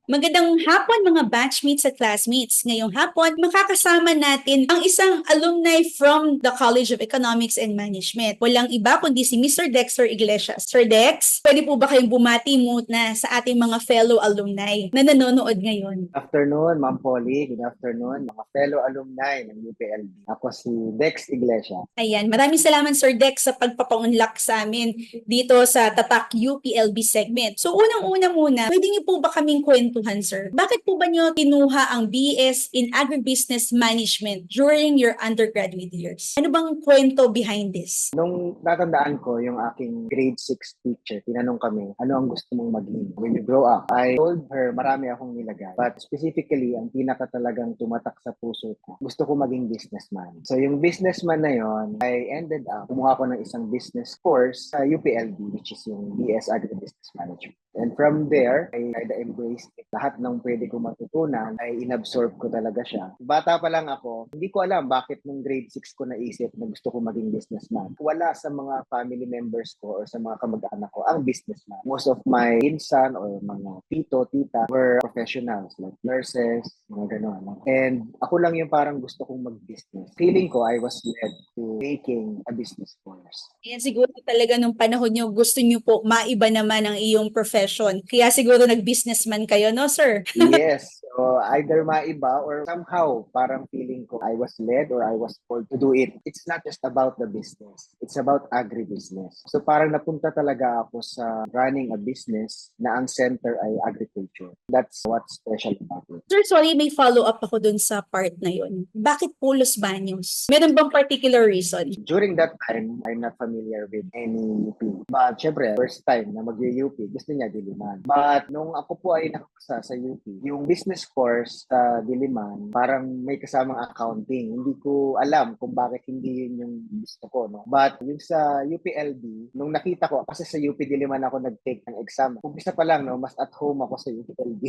Magandang hapon mga batchmates at classmates. Ngayong hapon, makakasama natin ang isang alumni from the College of Economics and Management. Walang iba kundi si Mr. Dexter Iglesias. Sir Dex, pwede po ba kayong bumati muna sa ating mga fellow alumni na nanonood ngayon? Good afternoon, Ma'am Polly. Good afternoon, mga fellow alumni ng UPLB. Ako si Dex Iglesia. Ayan, maraming salamat Sir Dex sa pagpapaunlak sa amin dito sa Tatak UPLB segment. So unang-una muna, pwede niyo po ba kaming kwentuhan sir? Bakit po ba niyo kinuha ang BS in Agribusiness Management during your undergraduate years? Ano bang kwento behind this? Nung natandaan ko yung aking grade 6 teacher, tinanong kami, ano ang gusto mong maging when you grow up? I told her, marami akong nilagay. But specifically, ang pinaka talagang tumatak sa puso ko, gusto ko maging businessman. So yung businessman na yon, I ended up, kumuha ko ng isang business course sa UPLB, which is yung BS Agribusiness Management. And from there, I embraced it. Lahat ng pwede ko matutunan ay inabsorb ko talaga siya. Bata pa lang ako, hindi ko alam bakit nung grade 6 ko naisip na gusto ko maging businessman. Wala sa mga family members ko or sa mga kamag-anak ko ang businessman. Most of my pinsan or mga tito, tita were professionals like nurses, mga gano'n. And ako lang yung parang gusto kong mag-business. Feeling ko I was led to taking a business course. Yan siguro talaga nung panahon nyo, gusto nyo po maiba naman ang iyong profession. Kaya siguro nag-businessman kayo, no sir? Yes. So either maiba or somehow parang feeling ko I was led or I was called to do it. It's not just about the business. It's about agribusiness. So parang napunta talaga ako sa running a business na ang center ay agriculture. That's what's special about it. Sir, sorry, may follow-up ako dun sa part na yun. Bakit po Los Baños? Meron bang particular reason? During that time, I'm not familiar with any UP. But syempre, first time na mag-UP, gusto niya Diliman. But nung ako po ay nakapasa sa UP, yung business course sa Diliman, parang may kasamang accounting. Hindi ko alam kung bakit hindi yun yung gusto ko. No? But yung sa UPLB, nung nakita ko, kasi sa UP Diliman ako nag-take ng exam. Umpisa pa lang, no, mas at home ako sa UPLB.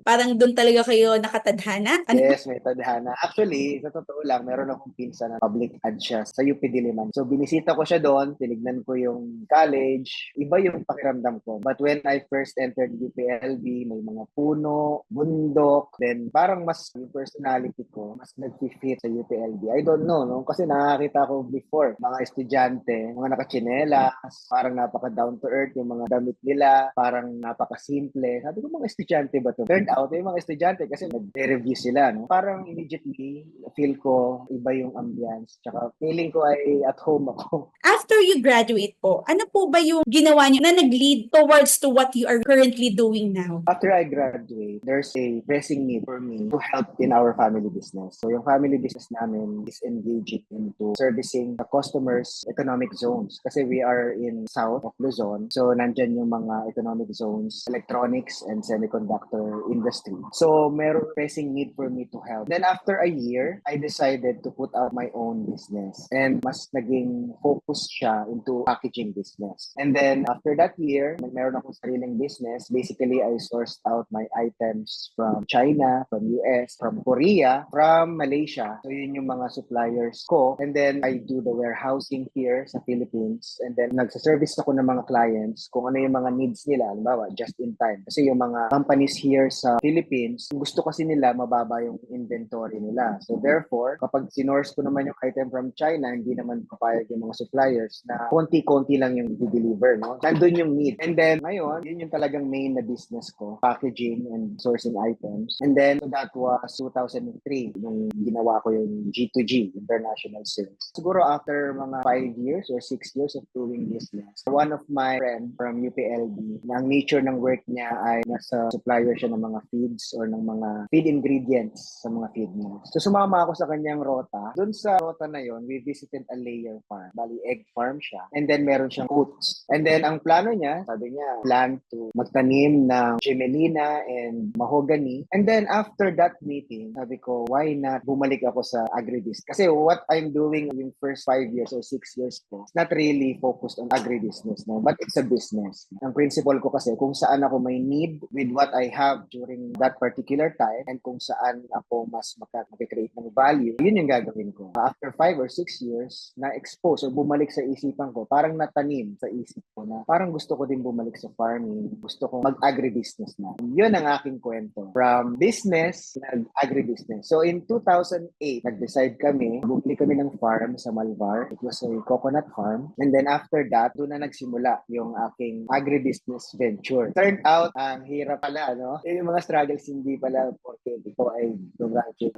Parang dun talaga kayo nakatadhana? Ano? Yes, may tadhana. Actually, sa totoo lang, meron akong pinsan na public ad siya sa UP Diliman. So, binisita ko siya doon, tinignan ko yung college. Iba yung pakiramdam ko. But when I first entered UPLB, may mga puno, bundok, then parang mas yung personality ko, mas nag-fit sa UPLB. I don't know, no? Kasi nakakita ko before, mga estudyante, mga nakachinelas, parang napaka-down to earth yung mga damit nila, parang napaka-simple. Sabi ko, mga estudyante ba to? Turned out, yung mga estudyante kasi nag-review sila, no? Parang immediately, feel ko iba yung ambience. Tsaka feeling ko ay at home ako. After you graduate po, ano po ba yung ginawa niyo na nag-lead towards to what you are currently doing now? After I graduate, there's a pressing need for me to help in our family business. So yung family business namin is engaging into servicing the customers' economic zones. Kasi we are in south of Luzon. So nandyan yung mga economic zones, electronics and semiconductor industry. So meron pressing need for me to help. Then after a year, I decided to put out my own business. And mas naging focus siya into packaging business. And then after that year, meron akong sariling business. Basically, I sourced out my items from China, from US, from Korea, from Malaysia. So yun yung mga suppliers ko. And then I do the warehousing here sa Philippines. And then nagsaservice ako ng mga clients kung ano yung mga needs nila. Halimbawa, just in time. Kasi yung mga companies here sa Philippines, gusto kasi nila mababa yung inventory nila. So therefore, kapag sinorse ko naman yung item from China, hindi naman papayag yung mga suppliers na konti-konti lang yung i-deliver. No? Nandun yung need. And then ngayon, yun yung talagang main na business ko, packaging and sourcing items. And then so that was 2003 nung ginawa ko yung G2G, international sales. Siguro after mga 5 years or 6 years of doing business, one of my friend from UPLB, ang nature ng work niya ay nasa supplier siya ng mga feeds or ng mga feed ingredients sa mga feed niya. So sumama ako sa kanyang rota. Doon sa rota na yon, we visited a layer farm. Bali, egg farm siya. And then meron siyang oats. And then ang plano niya, sabi niya, plan to magtanim ng gemelina and mahogany. And then after that meeting, sabi ko, why not bumalik ako sa agribusiness? Kasi what I'm doing yung first 5 years or 6 years ko, it's not really focused on agribusiness, no? But it's a business. Ang principle ko kasi, kung saan ako may need with what I have during that particular time and kung saan ako mas makakreate ng value, yun yung gagawin ko. After 5 or 6 years, na-expose or bumalik sa isipan ko, parang natanim sa isip ko na parang gusto ko din bumalik sa farming. gusto kong mag-agribusiness na. Yun ang aking kwento. From business, nag-agribusiness. So in 2008, nag-decide kami, bumili kami ng farm sa Malvar. It was a coconut farm. And then after that, doon na nagsimula yung aking agribusiness venture. Turned out, ang hirap pala, no? Yung mga struggles, hindi pala porque ito ay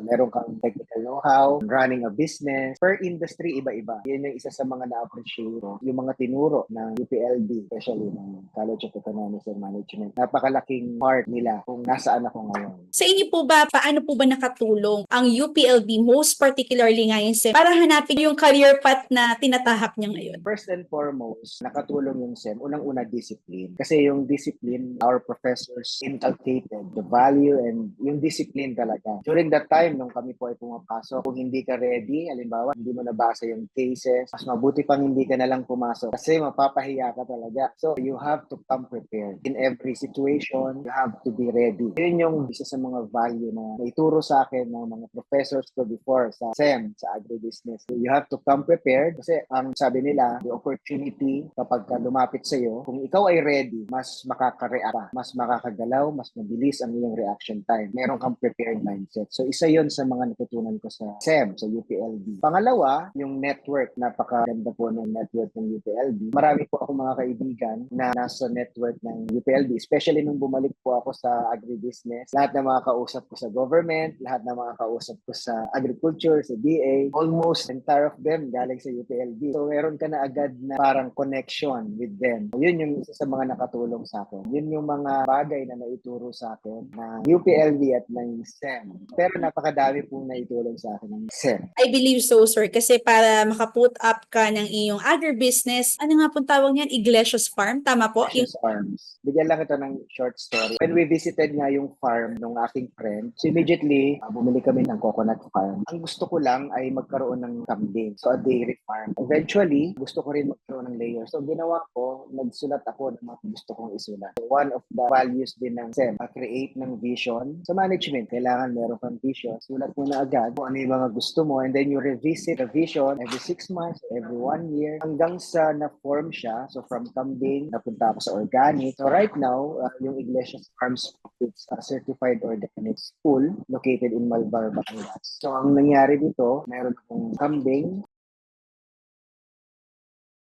meron kang technical know-how, running a business. Per industry, iba-iba. Yun yung isa sa mga na-appreciate ko. Yung mga tinuro ng UPLB, especially ng College of Economics and Management. Napakalaking part nila kung nasaan ako ngayon. Sa inyo po ba, paano po ba nakatulong ang UPLB, most particularly ngayon, Sem, para hanapin yung career path na tinatahak niya ngayon? First and foremost, nakatulong yung SEM. Unang-una, discipline. Kasi yung discipline, our professors inculcated the value and yung discipline talaga. During that time, nung kami po ay pumapasok, kung hindi ka ready, halimbawa, hindi mo nabasa yung cases, mas mabuti pang hindi ka na lang pumasok kasi mapapahiya ka talaga. So, you have to come prepared. In every situation, you have to be ready. Yun yung isa sa mga value na naituro sa akin ng mga professors ko before sa SEM, sa agribusiness. You have to come prepared kasi ang sabi nila, the opportunity kapag lumapit sa iyo, kung ikaw ay ready, mas makaka-react ka, mas makakagalaw, mas mabilis ang iyong reaction time. Meron kang prepared mindset. So isa yon sa mga natutunan ko sa SEM, sa UPLB. Pangalawa, yung network. Napakaganda po ng network ng UPLB. Marami po ako mga kaibigan na nasa network ng UPLB, especially nung bumalik po ako sa agribusiness. Lahat na mga kausap ko sa government, lahat na mga kausap ko sa agriculture, sa DA, almost entire of them galing sa UPLB. So meron ka na agad na parang connection with them. Yun yung isa sa mga nakatulong sa akin. Yun yung mga bagay na naituro sa akin ng UPLB at ng SEM. Pero napakadami pong naitulong sa akin ng SEM. I believe so, sir. Kasi para makaput up ka ng iyong agribusiness, ano nga pong tawag niyan? Iglesias Farm? Tama po? Iglesias Farms. Bigyan lang ito ng short story. When we visited nga yung farm ng aking friend, so immediately, bumili kami ng coconut farm. Ang gusto ko lang ay magkaroon ng kambing. So a dairy farm. Eventually, gusto ko rin magkaroon ng layers. So ginawa ko, nagsulat ako ng mga gusto kong isulat. So, one of the values din ng SEM, create ng vision. Sa management, kailangan meron kang vision. Sulat mo na agad kung ano yung mga gusto mo and then you revisit the vision every 6 months, every 1 year, hanggang sa na-form siya. So from kambing, napunta ako sa organic. So right now, yung Iglesias Farms, it's a certified organic school located in Malvar, Batangas. So ang nangyari dito, meron akong kambing,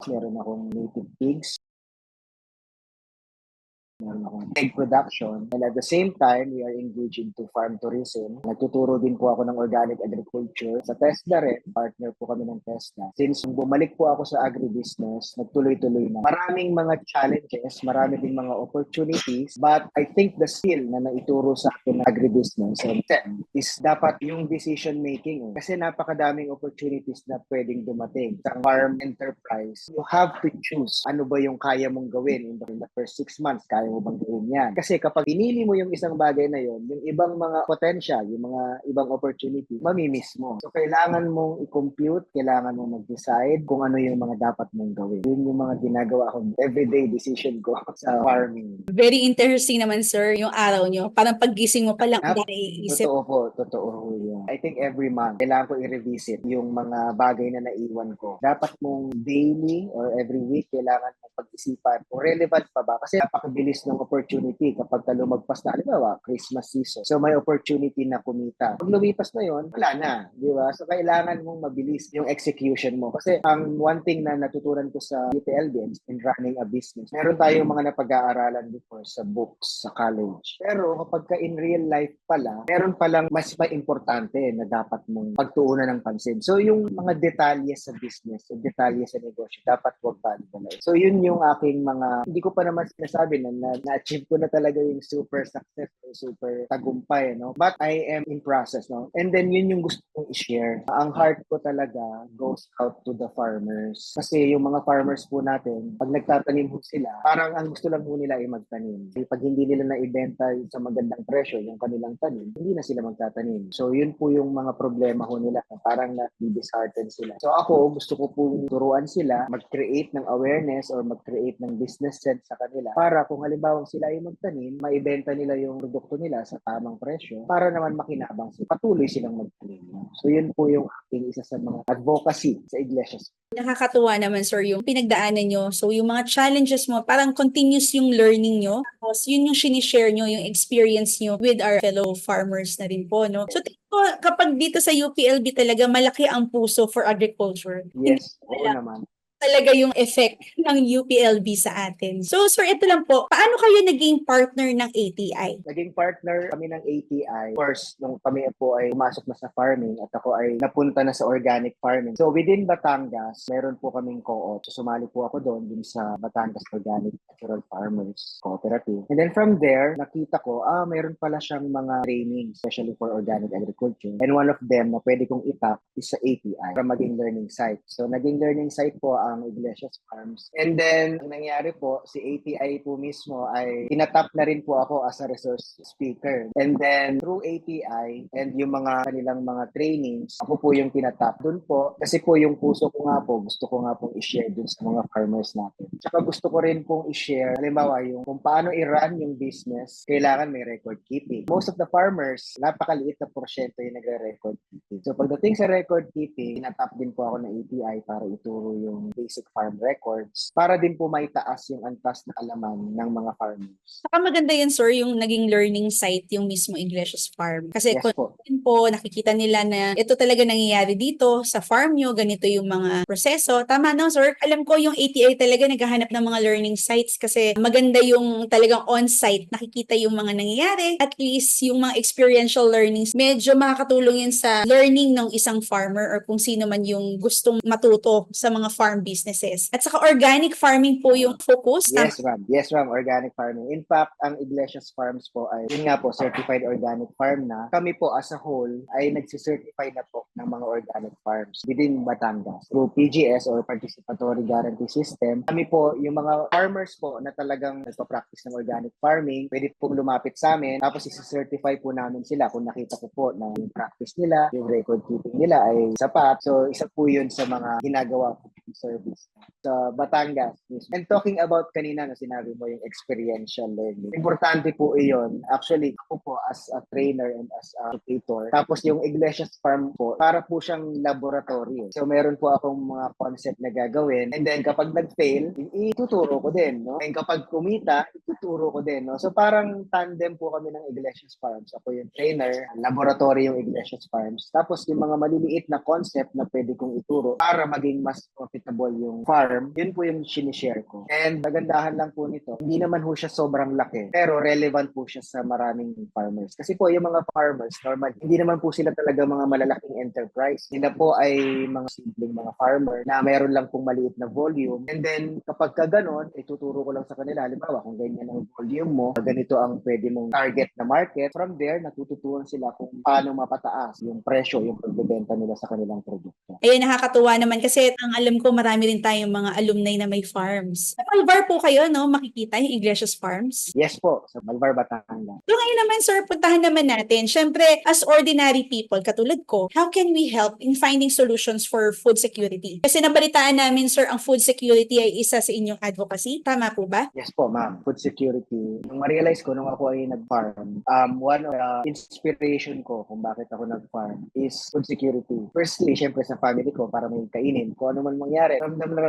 meron akong native pigs, meron akong egg production. And at the same time, we are engaged into farm tourism. Nagtuturo din po ako ng organic agriculture. Sa TESDA rin, partner po kami ng TESDA. Since bumalik po ako sa agribusiness, nagtuloy-tuloy na. Maraming mga challenges, marami ding mga opportunities, but I think the skill na naituro sa akin ng agribusiness and SEM is dapat yung decision making. Kasi napakadaming opportunities na pwedeng dumating sa farm enterprise. You have to choose ano ba yung kaya mong gawin in the first 6 months. Kaya mo bang gawin yan? Kasi kapag pinili mo yung isang bagay na yon, yung ibang mga potential, yung mga ibang opportunity, mamimiss mo. So, kailangan mong i-compute, kailangan mong mag-decide kung ano yung mga dapat mong gawin. Yun yung mga ginagawa kong everyday decision ko sa farming. Very interesting naman, sir, yung araw nyo. Parang paggising mo pa lang, naiisip. Totoo po, totoo yun. I think every month, kailangan ko i-revisit yung mga bagay na naiwan ko. Dapat mong daily or every week, kailangan mong pag-isipan kung relevant pa ba. Kasi napakabilis ng opportunity kapag lumagpas na, halimbawa, Christmas season. So, may opportunity na kumita. Pag lumipas na yon, wala na. Di ba? So, kailangan mong mabilis yung execution mo. Kasi ang one thing na natutunan ko sa UPLB in running a business, meron tayong mga napag-aaralan before sa books, sa college. Pero kapag ka in real life pala, meron palang mas importante na dapat mong pagtuunan ng pansin. So, yung mga detalye sa business, yung detalye sa negosyo, dapat huwag balik-balik. So, yun yung aking mga, hindi ko pa naman sinasabi na-achieve ko na talaga yung super success, yung super tagumpay, no? But I am in process, no? And then, yun yung gusto kong i-share. Ang heart ko talaga goes out to the farmers. Kasi yung mga farmers po natin, pag nagtatanim po sila, parang ang gusto lang po nila ay magtanim. Kasi pag hindi nila na-ibenta sa magandang presyo yung kanilang tanim, hindi na sila magtatanim. So, yun po yung mga problema ko nila. Parang na-dishearten sila. So, ako, gusto ko po turuan sila mag-create ng awareness or mag-create ng business sense sa kanila para kung halimbawa halimbawa sila ay magtanim, maibenta nila yung produkto nila sa tamang presyo para naman makinabang sila. Patuloy silang magtanim. So yun po yung aking isa sa mga advocacy sa Iglesia. Nakakatuwa naman, sir, yung pinagdaanan nyo. So, yung mga challenges mo, parang continuous yung learning nyo. Tapos, yun yung sinishare nyo, yung experience nyo with our fellow farmers na rin po, no? So, tingin ko, kapag dito sa UPLB talaga, malaki ang puso for agriculture. Yes, oo naman. Talaga yung effect ng UPLB sa atin. So, sir, ito lang po. Paano kayo naging partner ng ATI? Naging partner kami ng ATI. Of course, nung kami po ay pumasok na sa farming at ako ay napunta na sa organic farming. So within Batangas, meron po kaming co-op. So sumali po ako doon sa Batangas Organic Natural Farmers Cooperative. And then from there, nakita ko, meron pala siyang mga training, especially for organic agriculture. And one of them na pwede kong itap is sa ATI para maging learning site. So naging learning site po ang Iglesias Farms. And then, ang nangyari po, si ATI po mismo ay tinatap na rin po ako as a resource speaker. And then, through ATI and yung mga kanilang mga trainings, ako po yung tinatap dun po. Kasi po yung puso ko nga po, gusto ko nga pong i-share dun sa mga farmers natin. Tsaka gusto ko rin pong i-share, halimbawa, yung kung paano i-run yung business, kailangan may record keeping. Most of the farmers, napakaliit na porsyento yung nagre-record keeping. So, pagdating sa record keeping, tinatap din po ako ng ATI para ituro yung basic farm records para din po maitaas yung antas na alaman ng mga farmers. Saka maganda yun, sir, yung naging learning site yung mismo Iglesias Farm. Kasi Yes po. po, nakikita nila na ito talaga nangyayari dito sa farm nyo, ganito yung mga proseso. Tama no, sir? Alam ko yung ATI talaga naghahanap ng mga learning sites kasi maganda yung talagang on-site. Nakikita yung mga nangyayari. At least yung mga experiential learnings, medyo makakatulong yun sa learning ng isang farmer or kung sino man yung gustong matuto sa mga farm businesses. At saka organic farming po yung focus. Yes, ma'am. Yes, ma'am. Organic farming. In fact, ang Iglesias Farms po ay, yun nga po, certified organic farm na. Kami po as a whole ay nagsicertify na po ng mga organic farms within Batangas through PGS or Participatory Guarantee System. Kami po, yung mga farmers po na talagang nagpa-practice ng organic farming, pwede pong lumapit sa amin. Tapos isi-certify po namin sila kung nakita ko po na yung practice nila, yung record keeping nila ay sapat. So, isa po yun sa mga ginagawa po service sa Batangas. And talking about kanina na sinabi mo yung experiential learning. Importante po iyon. Actually, ako po as a trainer and as a educator. Tapos yung Iglesias Farm po, para po siyang laboratory. So meron po akong mga concept na gagawin. And then kapag nag-fail, ituturo ko din. No? And kapag kumita, ituturo ko din. No? So parang tandem po kami ng Iglesias Farms. Ako yung trainer, laboratory yung Iglesias Farms. Tapos yung mga maliliit na concept na pwede kong ituro para maging mas profitable yung farm, yun po yung sinishare ko. And nagandahan lang po nito, hindi naman po siya sobrang laki, pero relevant po siya sa maraming farmers. Kasi po yung mga farmers, normal, hindi naman po sila talaga mga malalaking enterprise. Sila po ay mga simpleng mga farmer na mayroon lang pong maliit na volume. And then, kapag ka ganon, ituturo ko lang sa kanila, halimbawa, kung ganyan ang volume mo, ganito ang pwede mong target na market. From there, natututunan sila kung paano mapataas yung presyo, yung pagbebenta nila sa kanilang produkto. Ayun, nakakatuwa naman kasi ang alam ko marami rin tayong mga alumni na may farms. Sa Malvar po kayo, no? Makikita yung Iglesias Farms. Yes po, sa Malvar, Batangas. So ngayon naman, sir, puntahan naman natin. Siyempre, as ordinary people, katulad ko, how can we help in finding solutions for food security? Kasi nabalitaan namin, sir, ang food security ay isa sa inyong advocacy. Tama po ba? Yes po, ma'am. Food security. Nung ma-realize ko, nung ako ay nag-farm, one of the inspiration ko kung bakit ako nag-farm is food security. Firstly, syempre sa family ko, para may kainin. Kung ano man mangyari,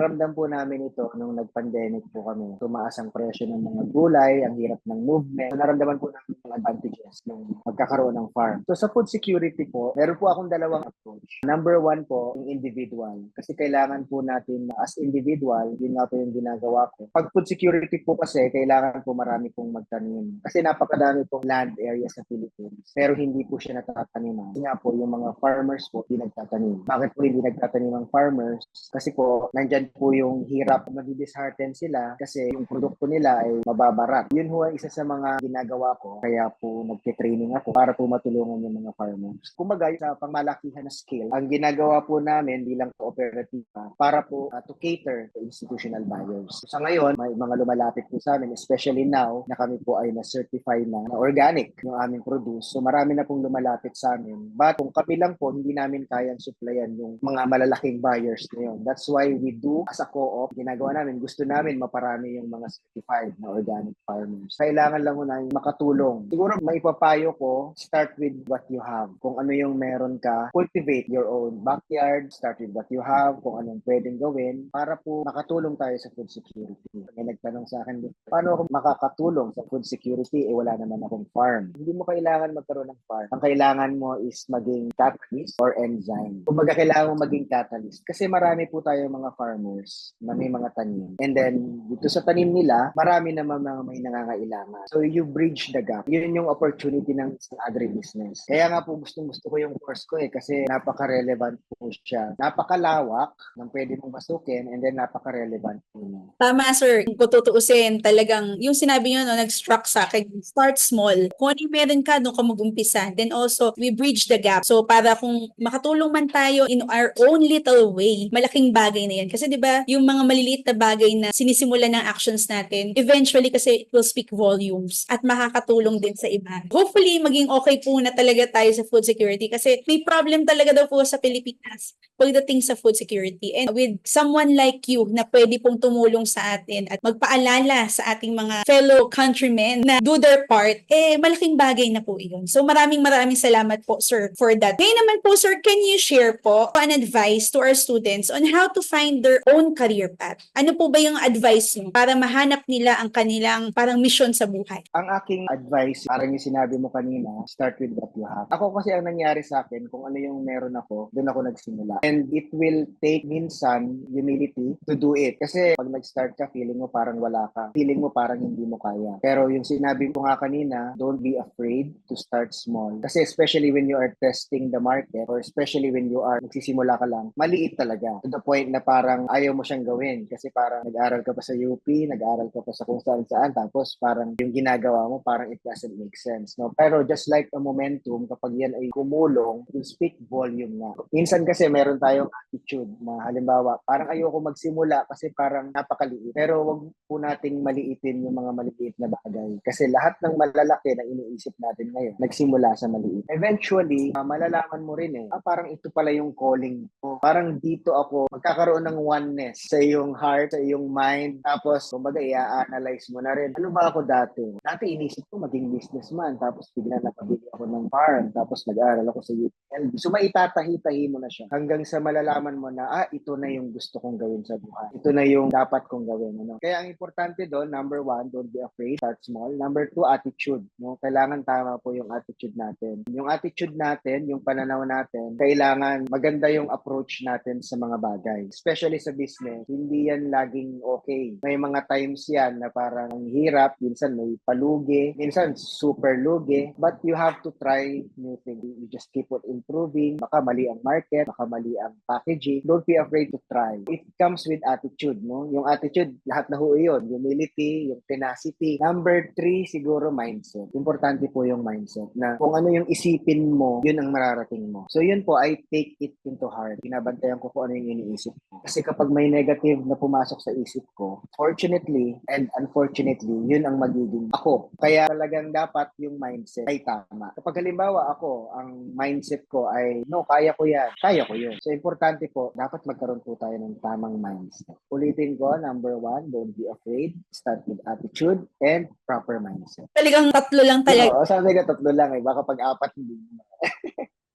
ramdam po namin ito nung nag-pandemic po kami. Tumaas ang presyo ng mga gulay, ang hirap ng movement. So, naramdaman po namin yung advantages ng magkakaroon ng farm. So sa food security po, meron po akong dalawang approach. Number one po, yung individual. Kasi kailangan po natin as individual, yun nga po yung ginagawa ko. Pag food security po kasi, kailangan po marami pong magtanim. Kasi napakadami pong land area sa Philippines. Pero hindi po siya natataniman. Kasi nga po, yung mga farmers po, hindi nagtatanim. Bakit po hindi nagtatanim ang farmers? Kasi po, nandyan po yung hirap, magdi-dishearten sila kasi yung produkto nila ay mababarat. Yun ho ang isa sa mga ginagawa ko. Kaya po nagte-training ako para po matulungan yung mga farmers. Kumbaga, sa pangmalakihan na scale, ang ginagawa po namin bilang kooperatiba para po to cater to institutional buyers. Sa ngayon, may mga lumalapit po sa amin, especially now na kami po ay na-certify na organic yung aming produce. So marami na pong lumalapit sa amin. But kung kami lang po, hindi namin kayang supplyan yung mga malalaking buyers na yun. That's why we do as a co-op, ginagawa namin, gusto namin maparami yung mga certified na organic farmers. Kailangan lang muna yung makatulong. Siguro maipapayo ko, start with what you have. Kung ano yung meron ka, cultivate your own backyard, start with what you have, kung anong pwedeng gawin para po makatulong tayo sa food security. May nagtanong sa akin, paano ako makakatulong sa food security? Wala naman akong farm. Hindi mo kailangan magkaroon ng farm. Ang kailangan mo is maging catalyst or enzyme. Kumbaga kailangan mo maging catalyst. Kasi marami po tayo mga farmers na may mga tanim. And then, dito sa tanim nila, marami naman mga may nangangailangan. So, you bridge the gap. Yun yung opportunity ng agribusiness. Kaya nga po gustong-gusto ko yung course ko kasi napaka-relevant po siya. Napakalawak ng pwede mong masukin and then napaka-relevant po niya. Tama, sir. Kung tutuusin, talagang yung sinabi nyo, no, nag-struck sa akin, start small. Kung ano yung meron ka, doon ka mag-umpisa. Then also, we bridge the gap. So, para kung makatulong man tayo in our own little way, malaking bagay na yan. Kasi di ba yung mga maliliit na bagay na sinisimula ng actions natin, eventually kasi it will speak volumes at makakatulong din sa iba. Hopefully, maging okay po na talaga tayo sa food security kasi may problem talaga daw po sa Pilipinas pagdating sa food security. And with someone like you na pwede pong tumulong sa atin at magpaalala sa ating mga fellow countrymen na do their part, malaking bagay na po iyon. So maraming salamat po, sir, for that. Ngayon naman po, sir, can you share po an advice to our students on how to find their own career path? Ano po ba yung advice niyo para mahanap nila ang kanilang parang mission sa buhay? Ang aking advice, parang yung sinabi mo kanina, start with what you have. Ako kasi ang nangyari sa akin, kung ano yung meron ako, doon ako nagsimula. And it will take minsan humility to do it. Kasi pag nag-start ka, feeling mo parang wala ka. Feeling mo parang hindi mo kaya. Pero yung sinabi ko nga kanina, don't be afraid to start small. Kasi especially when you are testing the market or especially when you are nagsisimula ka lang, maliit talaga. To the point na parang ayaw mo siyang gawin. Kasi parang nag-aral ka pa sa UP, nag-aral ka pa sa kung saan, tapos parang yung ginagawa mo, parang it doesn't make sense. No? Pero just like a momentum, kapag yan ay kumulong, you speak volume na. Minsan kasi meron tayong attitude na halimbawa, parang ayoko magsimula kasi parang napakaliit. Pero wag po nating maliitin yung mga maliliit na bagay. Kasi lahat ng malalaki na iniisip natin ngayon, nagsimula sa maliit. Eventually, malalaman mo rin parang ito pala yung calling mo. Parang dito ako magkakaroon ng oneness sa iyong heart, sa iyong mind. Tapos, kumbaga, i-analyze mo na rin. Ano ba ako dati? Dati inisip ko maging businessman. Tapos, bigla nakabili ako ng farm. Tapos, nag-aaral ako sa UPLB. So, maitatahi-tahi mo na siya. Hanggang sa malalaman mo na, ito na yung gusto kong gawin sa buhay. Ito na yung dapat kong gawin. Ano? Kaya ang importante doon, number 1, don't be afraid. Start small. Number 2, attitude. No? Kailangan tama po yung attitude natin. Yung attitude natin, yung pananaw natin, kailangan maganda yung approach natin sa mga bagay. Especially sa business, hindi yan laging okay. May mga times yan na parang hirap, minsan may palugi, minsan super lugi, but you have to try new things. You just keep on improving. Baka mali ang market, baka mali ang packaging. Don't be afraid to try. It comes with attitude, no? Yung attitude, lahat na ho yun. Humility, yung tenacity. Number 3, siguro mindset. Importante po yung mindset na kung ano yung isipin mo, yun ang mararating mo. So yun po, I take it into heart. Binabantayan ko kung ano yung iniisip ko. Kasi kapag may negative na pumasok sa isip ko, fortunately and unfortunately, yun ang magiging ako. Kaya talagang dapat yung mindset ay tama. Kapag halimbawa ako, ang mindset ko ay, no, kaya ko yan. Kaya ko yun. So importante po, dapat magkaroon po tayo ng tamang mindset. Ulitin ko, number 1, don't be afraid. Start with attitude and proper mindset. Talagang tatlo lang talaga. Oo, sabi ka 3 lang Baka pag-4 hindi mo.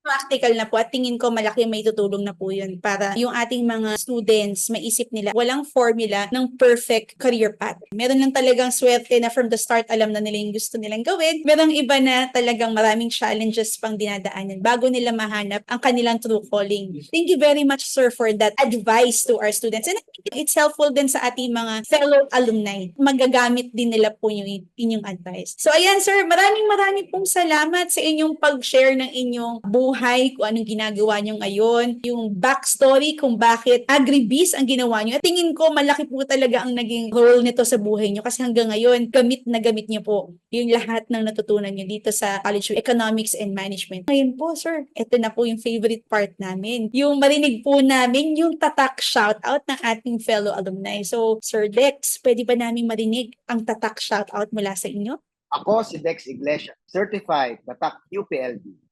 Practical na po at tingin ko malaki may tutulong na po yun para yung ating mga students maisip nila walang formula ng perfect career path. Meron lang talagang swerte na from the start alam na nila yung gusto nilang gawin. Merong iba na talagang maraming challenges pang dinadaanan bago nila mahanap ang kanilang true calling. Thank you very much, sir, for that advice to our students. And I think it's helpful din sa ating mga fellow alumni. Magagamit din nila po yung inyong advice. So ayan, sir, maraming pong salamat sa inyong pag-share ng inyong buhay, kung anong ginagawa nyo ngayon, yung backstory kung bakit agribiz ang ginawa nyo. At tingin ko malaki po talaga ang naging role nito sa buhay nyo kasi hanggang ngayon, gamit na gamit nyo po yung lahat ng natutunan nyo dito sa College of Economics and Management. Ngayon po, sir, ito na po yung favorite part namin. Yung marinig po namin yung tatak shoutout ng ating fellow alumni. So, Sir Dex, pwede ba namin marinig ang tatak shoutout mula sa inyo? Ako si Dex Iglesias, certified Batak UPLB.